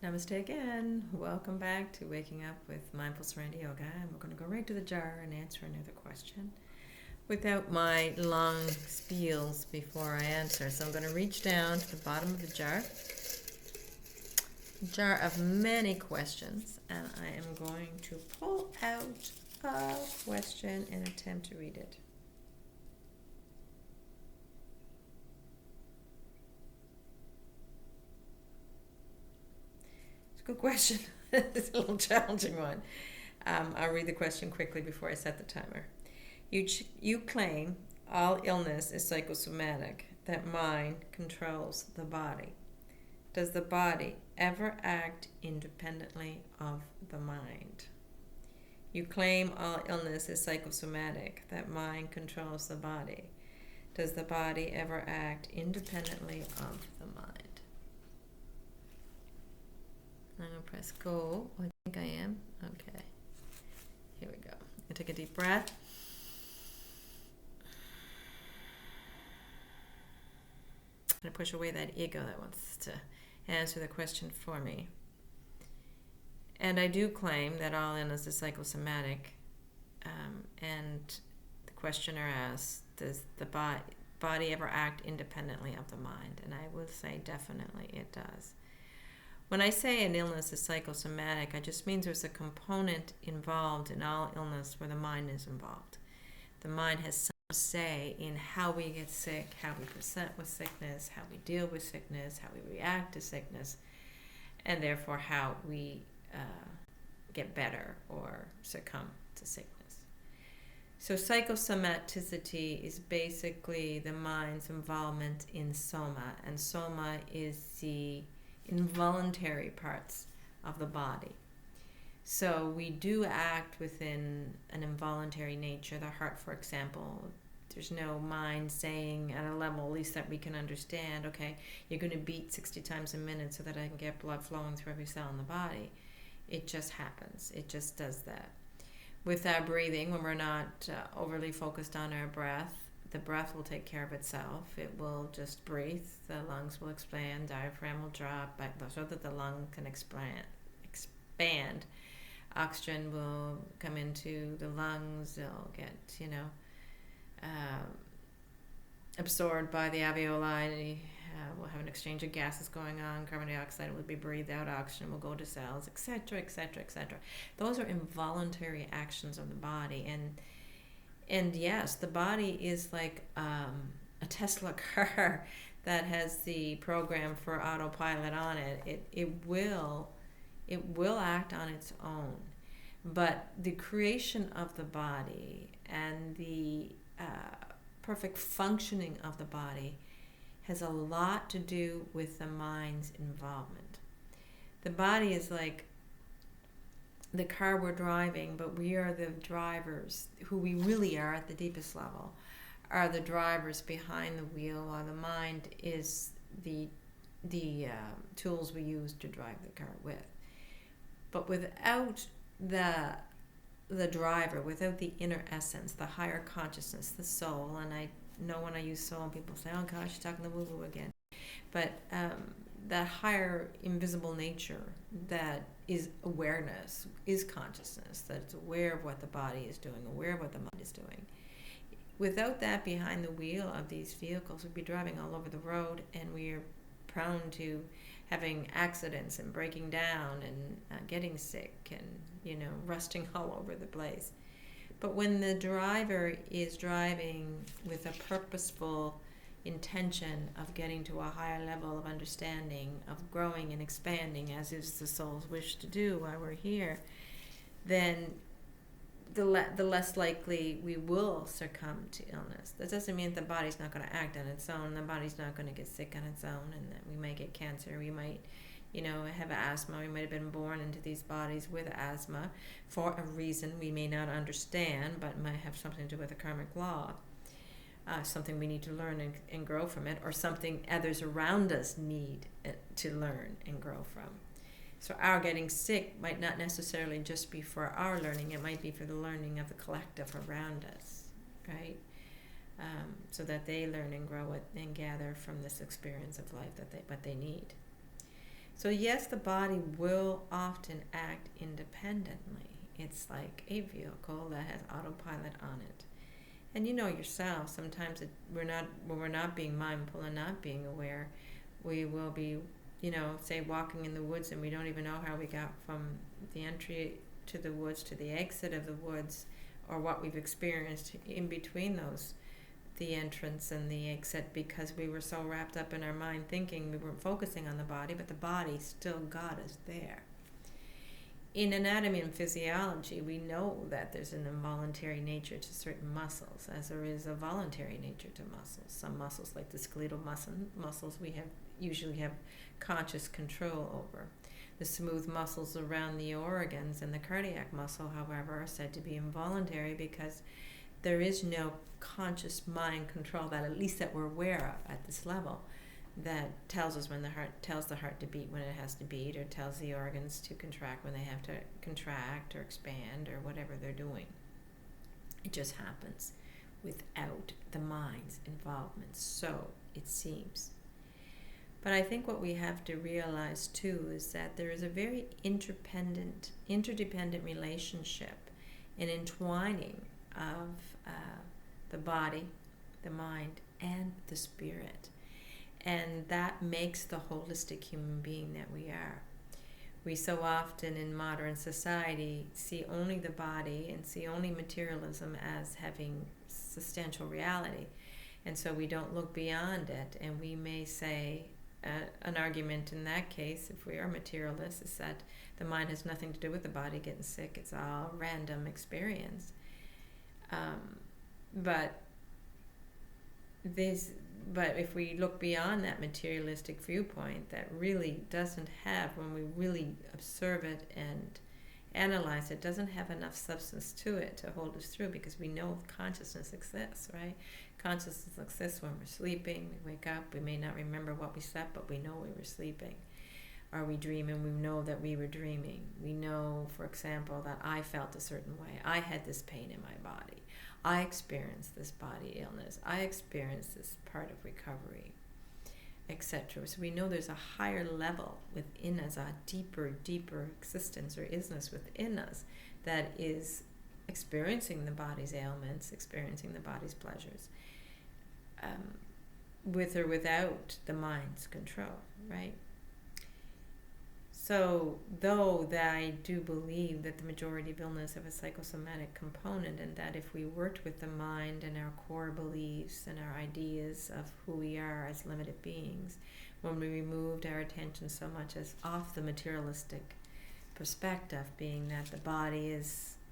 Namaste again. Welcome back to Waking Up with Mindful Serenity Yoga. And we're going to go right to the jar and answer another question without my long spiels before I answer. So I'm going to reach down to the bottom of the jar of many questions, and I am going to pull out a question and attempt to read it. Good question. It's a little challenging one. I'll read the question quickly before I set the timer. You claim all illness is psychosomatic, that mind controls the body. Does the body ever act independently of the mind? You claim all illness is psychosomatic, that mind controls the body. Does the body ever act independently of the mind? I'm going to press go. I think I am. Okay. Here we go. I take a deep breath. I'm going to push away that ego that wants to answer the question for me. And I do claim that all illness is psychosomatic. And the questioner asks, does the body ever act independently of the mind? And I will say definitely it does. When I say an illness is psychosomatic, it just means there's a component involved in all illness where the mind is involved. The mind has some say in how we get sick, how we present with sickness, how we deal with sickness, how we react to sickness, and therefore how we get better or succumb to sickness. So psychosomaticity is basically the mind's involvement in soma, and soma is the involuntary parts of the body. So we do act within an involuntary nature. The heart, for example, there's no mind saying at a level at least that we can understand, okay, you're going to beat 60 times a minute so that I can get blood flowing through every cell in the body. It just happens. It just does that. With our breathing, when we're not overly focused on our breath, the breath will take care of itself. It will just breathe. The lungs will expand, diaphragm will drop, so that the lung can expand. Oxygen will come into the lungs. They'll get, absorbed by the alveoli. We'll have an exchange of gases going on. Carbon dioxide will be breathed out. Oxygen will go to cells, etc., etc., etc. Those are involuntary actions of the body, and yes, the body is like a Tesla car that has the program for autopilot on it. It will act on its own, but the creation of the body and the perfect functioning of the body has a lot to do with the mind's involvement. The body is like the car we're driving, but we are the drivers. Who we really are at the deepest level are the drivers behind the wheel, while the mind is the tools we use to drive the car with. But without the driver, without the inner essence, the higher consciousness, the soul, and I know when I use soul, people say, oh gosh, you're talking the woo-woo again. But that higher invisible nature that is awareness, is consciousness, that's aware of what the body is doing, aware of what the mind is doing. Without that behind the wheel of these vehicles, we'd be driving all over the road, and we are prone to having accidents and breaking down and getting sick and, rusting all over the place. But when the driver is driving with a purposeful intention of getting to a higher level of understanding, of growing and expanding, as is the soul's wish to do while we're here, then the less likely we will succumb to illness. That doesn't mean the body's not going to act on its own. The body's not going to get sick on its own, and that we might get cancer. We might, have asthma. We might have been born into these bodies with asthma for a reason we may not understand, but might have something to do with a karmic law. Something we need to learn and grow from it, or something others around us need to learn and grow from. So our getting sick might not necessarily just be for our learning. It might be for the learning of the collective around us, right? So that they learn and grow it and gather from this experience of life what they need. So yes, the body will often act independently. It's like a vehicle that has autopilot on it. And you know yourself, sometimes when we're not being mindful and not being aware, we will be, say walking in the woods and we don't even know how we got from the entry to the woods to the exit of the woods, or what we've experienced in between those, the entrance and the exit, because we were so wrapped up in our mind thinking we weren't focusing on the body, but the body still got us there. In anatomy and physiology, we know that there's an involuntary nature to certain muscles, as there is a voluntary nature to muscles. Some muscles, like the skeletal muscles, we usually have conscious control over. The smooth muscles around the organs and the cardiac muscle, however, are said to be involuntary because there is no conscious mind control, that at least that we're aware of at this level, that tells us when tells the heart to beat when it has to beat, or tells the organs to contract when they have to contract or expand, or whatever they're doing. It just happens without the mind's involvement, so it seems. But I think what we have to realize too is that there is a very interdependent relationship and entwining of the body, the mind, and the spirit. And that makes the holistic human being that we are. We so often in modern society see only the body and see only materialism as having substantial reality. And so we don't look beyond it, and we may say, an argument in that case, if we are materialists, is that the mind has nothing to do with the body getting sick. It's all random experience. But if we look beyond that materialistic viewpoint, that really doesn't have, when we really observe it and analyze it, doesn't have enough substance to it to hold us through, because we know consciousness exists, right? Consciousness exists when we're sleeping. We wake up, we may not remember what we slept, but we know we were sleeping. Are we dreaming? We know that we were dreaming. We know, for example, that I felt a certain way. I had this pain in my body. I experienced this body illness. I experienced this part of recovery, etc. So we know there's a higher level within us, a deeper existence or isness within us that is experiencing the body's ailments, experiencing the body's pleasures, with or without the mind's control, right? So, though that I do believe that the majority of illness have a psychosomatic component, and that if we worked with the mind and our core beliefs and our ideas of who we are as limited beings, when we removed our attention so much as off the materialistic perspective, being that the body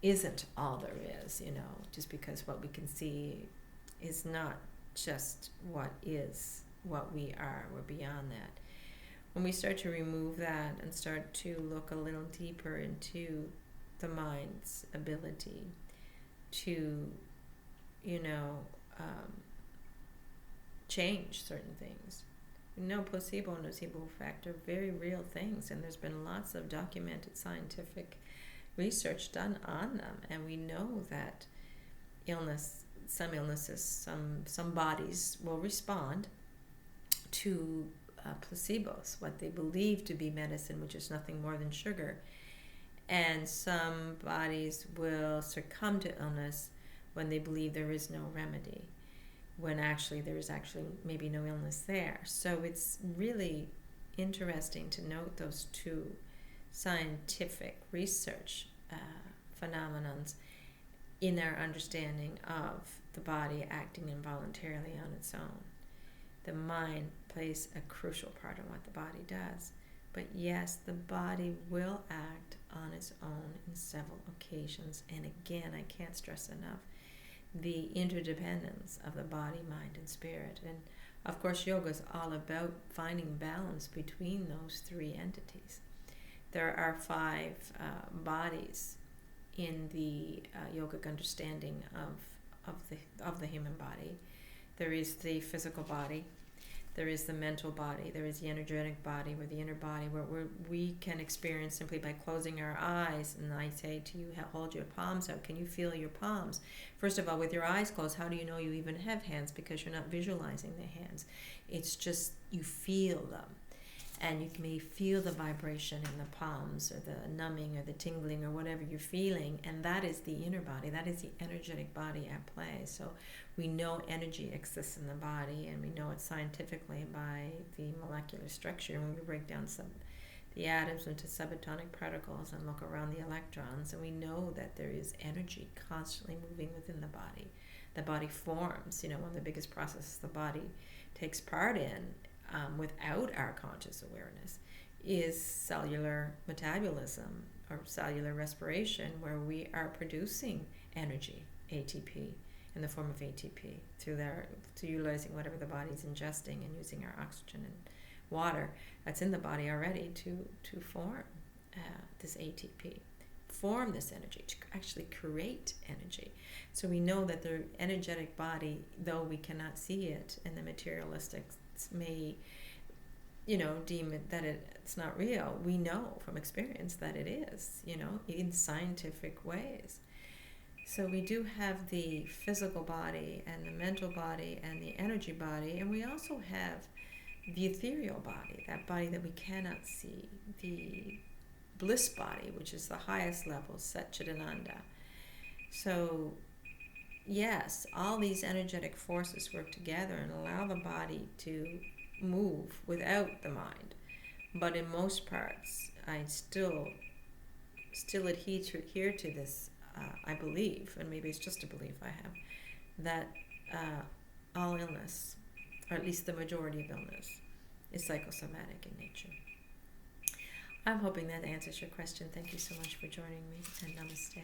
isn't all there is, just because what we can see is not just what is, what we are. We're beyond that. When we start to remove that and start to look a little deeper into the mind's ability to, change certain things. Placebo and nocebo effect are very real things, and there's been lots of documented scientific research done on them, and we know that some illnesses, some bodies will respond to placebos, what they believe to be medicine, which is nothing more than sugar, and some bodies will succumb to illness when they believe there is no remedy, when actually there is maybe no illness there. So it's really interesting to note those two scientific research phenomenons in our understanding of the body acting involuntarily on its own. The mind plays a crucial part in what the body does. But yes, the body will act on its own in several occasions. And again, I can't stress enough the interdependence of the body, mind, and spirit. And of course, yoga is all about finding balance between those three entities. There are 5 bodies in the yogic understanding of the human body. There is the physical body, there is the mental body, there is the energetic body, or the inner body, where we can experience simply by closing our eyes. And I say to you, hold your palms out. Can you feel your palms? First of all, with your eyes closed, how do you know you even have hands? Because you're not visualizing the hands. It's just you feel them. And you may feel the vibration in the palms, or the numbing, or the tingling, or whatever you're feeling. And that is the inner body. That is the energetic body at play. So we know energy exists in the body, and we know it scientifically by the molecular structure. When we break down the atoms into subatomic particles and look around the electrons, and we know that there is energy constantly moving within the body. The body forms. One of the biggest processes the body takes part in, without our conscious awareness, is cellular metabolism, or cellular respiration, where we are producing energy, ATP, in the form of ATP, through utilizing whatever the body's ingesting, and using our oxygen and water that's in the body already to form this ATP, form this energy, to actually create energy. So we know that the energetic body, though we cannot see it, and the materialistics may deem it that it's not real, we know from experience that it is, in scientific ways. So we do have the physical body, and the mental body, and the energy body, and we also have the ethereal body, that body that we cannot see, the bliss body, which is the highest level, Satchidananda. So yes, all these energetic forces work together and allow the body to move without the mind. But in most parts, I still adhere to this, I believe, and maybe it's just a belief I have, that all illness, or at least the majority of illness, is psychosomatic in nature. I'm hoping that answers your question. Thank you so much for joining me, and namaste.